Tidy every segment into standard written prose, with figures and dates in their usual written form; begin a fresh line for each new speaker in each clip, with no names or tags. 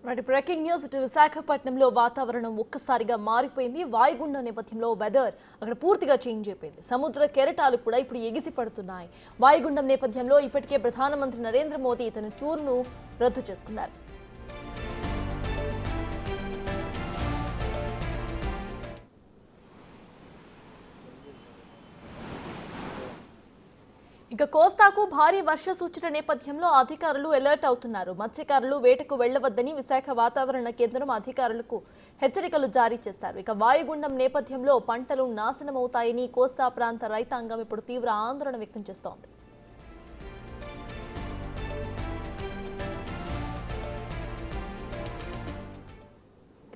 Breaking news ఇటు విశాఖపట్నంలో వాతావరణం ఒక్కసారిగా మారిపోయింది. వాయుగుండం నేపథ్యంలో వెదర్ అక్కడ పూర్తిగా చేంజ్ అయిపోయింది. సముద్ర కెరటాలు కూడా ఇప్పుడు ఎగిసి పడుతున్నాయి. వాయుగుండం నేపథ్యంలో ఇప్పటికే ప్రధానమంత్రి నరేంద్ర మోదీ తన టూర్ను రద్దు చేసుకున్నారు. ఇక కోస్తాకు భారీ వర్ష సూచన నేపథ్యంలో అధికారులు అలర్ట్ అవుతున్నారు. మత్స్యకారులు వేటకు వెళ్లవద్దని విశాఖ వాతావరణ కేంద్రం అధికారులకు హెచ్చరికలు జారీ చేశారు. ఇక వాయుగుండం నేపథ్యంలో పంటలు నాశనమవుతాయని కోస్తా ప్రాంత రైతాంగం ఇప్పుడు తీవ్ర ఆందోళన వ్యక్తం చేస్తోంది.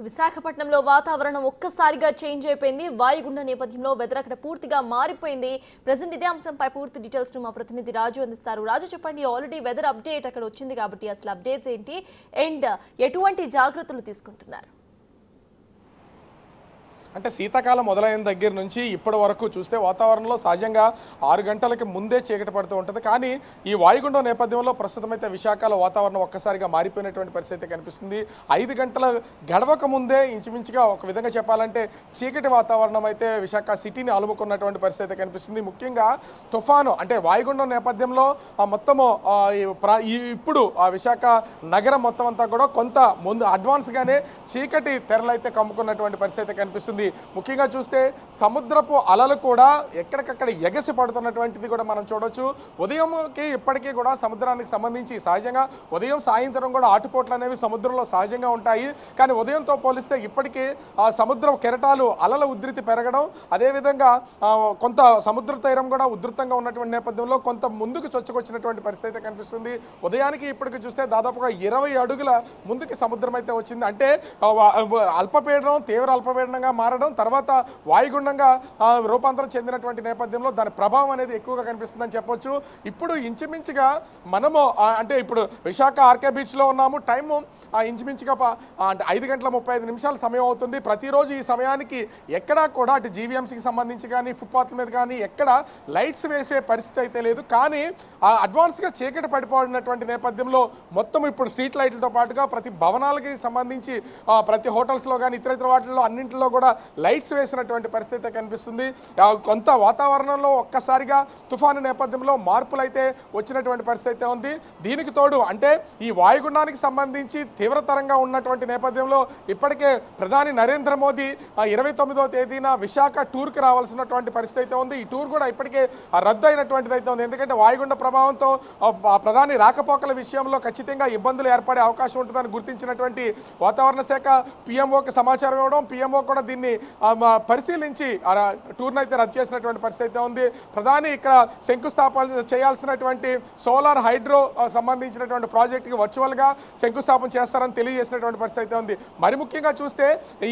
విశాఖపట్నంలో వాతావరణం ఒక్కసారిగా చేంజ్ అయిపోయింది. వాయుగుండ నేపథ్యంలో వెదర్ అక్కడ పూర్తిగా మారిపోయింది. ప్రజెంట్ ఇదే అంశంపై పూర్తి డీటెయిల్స్ ను మా ప్రతినిధి రాజు అందిస్తారు. రాజు చెప్పండి, ఆల్రెడీ వెదర్ అప్డేట్ అక్కడ వచ్చింది కాబట్టి అసలు అప్డేట్స్ ఏంటి అండ్ ఎటువంటి జాగ్రత్తలు తీసుకుంటున్నారు?
అంటే శీతాకాలం మొదలైన దగ్గర నుంచి ఇప్పటి వరకు చూస్తే వాతావరణంలో సహజంగా 6 గంటలకి ముందే చీకటి పడుతూ ఉంటుంది. కానీ ఈ వాయుగుండం నేపథ్యంలో ప్రస్తుతం అయితే విశాఖలో వాతావరణం ఒక్కసారిగా మారిపోయినటువంటి పరిస్థితి కనిపిస్తుంది. 5 గంటల గడవక ముందే ఇంచుమించుగా ఒక విధంగా చెప్పాలంటే చీకటి వాతావరణం అయితే విశాఖ సిటీని అలుముకున్నటువంటి పరిస్థితి కనిపిస్తుంది. ముఖ్యంగా తుఫాను అంటే వాయుగుండం నేపథ్యంలో మొత్తము ఇప్పుడు విశాఖ నగరం మొత్తం అంతా కూడా కొంత ముందు అడ్వాన్స్గానే చీకటి తెరలైతే కమ్ముకున్నటువంటి పరిస్థితి కనిపిస్తుంది. ముఖ్యంగా చూస్తే సముద్రపు అలలు కూడా ఎక్కడికక్కడ ఎగసి పడుతున్నటువంటిది కూడా మనం చూడొచ్చు. ఉదయంకి ఇప్పటికీ కూడా సముద్రానికి సంబంధించి సహజంగా ఉదయం సాయంత్రం కూడా ఆటుపోట్లు అనేవి సముద్రంలో సహజంగా ఉంటాయి. కానీ ఉదయంతో పోలిస్తే ఇప్పటికీ సముద్ర కెరటాలు అలల ఉధృతి పెరగడం, అదేవిధంగా కొంత సముద్ర తీరం కూడా ఉధృతంగా ఉన్నటువంటి నేపథ్యంలో కొంత ముందుకు చొచ్చుకొచ్చినటువంటి పరిస్థితి కనిపిస్తుంది. ఉదయానికి ఇప్పటికి చూస్తే దాదాపుగా 20 అడుగుల ముందుకి సముద్రం అయితే వచ్చింది. అంటే అల్పపీడనం తీవ్ర అల్పపీడనంగా మారడం, తర్వాత వాయుగుండంగా రూపాంతరం చెందినటువంటి నేపథ్యంలో దాని ప్రభావం అనేది ఎక్కువగా కనిపిస్తుందని చెప్పొచ్చు. ఇప్పుడు ఇంచుమించుగా మనము అంటే ఇప్పుడు విశాఖ ఆర్కే బీచ్లో ఉన్నాము. టైము ఇంచుమించుగా అంటే 5:35 సమయం అవుతుంది. ప్రతిరోజు ఈ సమయానికి ఎక్కడా కూడా అటు జీవీఎంసీకి సంబంధించి కానీ ఫుట్పాత్ మీద కానీ ఎక్కడ లైట్స్ వేసే పరిస్థితి అయితే లేదు. కానీ అడ్వాన్స్గా చీకటి పడిపోయినటువంటి నేపథ్యంలో మొత్తం ఇప్పుడు స్ట్రీట్ లైట్లతో పాటుగా ప్రతి భవనాలకి సంబంధించి ప్రతి హోటల్స్లో కానీ ఇతర వాటిల్లో అన్నింటిలో కూడా లైట్స్ వేసినటువంటి పరిస్థితి కనిపిస్తుంది. కొంత వాతావరణంలో ఒక్కసారిగా తుఫాను నేపథ్యంలో మార్పులు అయితే వచ్చినటువంటి పరిస్థితి ఉంది. దీనికి తోడు అంటే ఈ వాయుగుండానికి సంబంధించి తీవ్రతరంగా ఉన్నటువంటి నేపథ్యంలో ఇప్పటికే ప్రధాని నరేంద్ర మోదీ 29వ తేదీన విశాఖ టూర్కి రావాల్సినటువంటి పరిస్థితి అయితే ఉంది. ఈ టూర్ కూడా ఇప్పటికే రద్దు అయినటువంటిది అయితే ఉంది. ఎందుకంటే వాయుగుండ ప్రభావంతో ప్రధాని రాకపోకల విషయంలో ఖచ్చితంగా ఇబ్బందులు ఏర్పడే అవకాశం ఉంటుందని గుర్తించినటువంటి వాతావరణ శాఖ పిఎంఓకి సమాచారం ఇవ్వడం, పిఎంఓ కూడా దీన్ని పరిశీలించి టూర్ను అయితే రద్దు చేసినటువంటి పరిస్థితి ఉంది. ప్రధాని ఇక్కడ శంకుస్థాపన చేయాల్సినటువంటి సోలార్ హైడ్రో సంబంధించినటువంటి ప్రాజెక్టుకి వర్చువల్గా శంకుస్థాపన చేస్తారని తెలియజేసినటువంటి పరిస్థితి ఉంది. మరి ముఖ్యంగా చూస్తే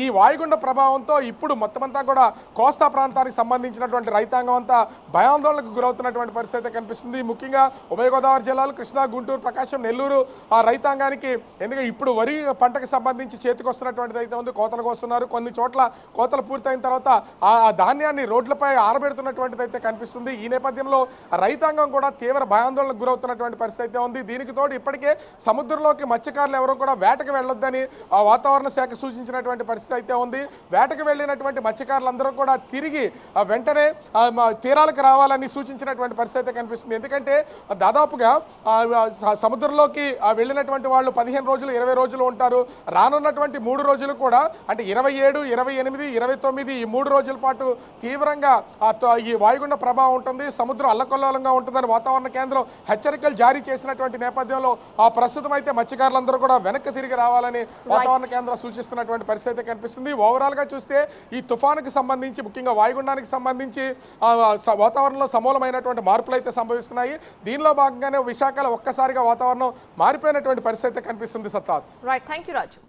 ఈ వాయుగుండ ప్రభావంతో ఇప్పుడు మొత్తం అంతా కూడా కోస్తా ప్రాంతానికి సంబంధించినటువంటి రైతాంగం అంతా భయాందోళనకు గురవుతున్నటువంటి పరిస్థితి కనిపిస్తుంది. ముఖ్యంగా ఉభయ గోదావరి జిల్లాలు కృష్ణా, గుంటూరు, ప్రకాశం, నెల్లూరు రైతాంగానికి ఎందుకంటే ఇప్పుడు వరి పంటకు సంబంధించి చేతికొస్తున్నటువంటిది అయితే ఉంది. కోతలకు వస్తున్నారు. కొన్ని చోట్ల కోతలు పూర్తయిన తర్వాత ఆ ధాన్యాన్ని రోడ్లపై ఆరబెడుతున్నటువంటిది అయితే కనిపిస్తుంది. ఈ నేపథ్యంలో రైతాంగం కూడా తీవ్ర భయాందోళనకు గురవుతున్నటువంటి పరిస్థితి ఉంది. దీనికి తోడు ఇప్పటికే సముద్రంలోకి మత్స్యకారులు ఎవరు కూడా వేటకు వెళ్ళొద్దని వాతావరణ శాఖ సూచించినటువంటి పరిస్థితి అయితే ఉంది. వేటకు వెళ్ళినటువంటి మత్స్యకారులందరూ కూడా తిరిగి వెంటనే తీరాలకు రావాలని సూచించినటువంటి పరిస్థితి కనిపిస్తుంది. ఎందుకంటే దాదాపుగా సముద్రంలోకి వెళ్ళినటువంటి వాళ్ళు 15 రోజులు 20 రోజులు ఉంటారు. రానున్నటువంటి 3 రోజులు కూడా అంటే 27, 28, 29 ఈ 3 రోజుల పాటు తీవ్రంగా ఈ వాయుగుండ ప్రభావం ఉంటుంది. సముద్రం అల్లకల్లోలంగా ఉంటుందని వాతావరణ కేంద్రం హెచ్చరికలు జారీ చేసినటువంటి నేపథ్యంలో ప్రస్తుతం అయితే మత్స్యకారులందరూ కూడా వెనక్కి తిరిగి రావాలని వాతావరణ కేంద్రం సూచిస్తున్నటువంటి పరిస్థితి కనిపిస్తుంది. ఓవరాల్ గా చూస్తే ఈ తుఫానుకి సంబంధించి ముఖ్యంగా వాయుగుండానికి సంబంధించి వాతావరణంలో సమూలమైనటువంటి మార్పులు అయితే సంభవిస్తున్నాయి. దీనిలో భాగంగానే విశాఖలో ఒక్కసారిగా వాతావరణం మారిపోయినటువంటి పరిస్థితి కనిపిస్తుంది. సత్తాస్.
రైట్, థాంక్యూ రాజు.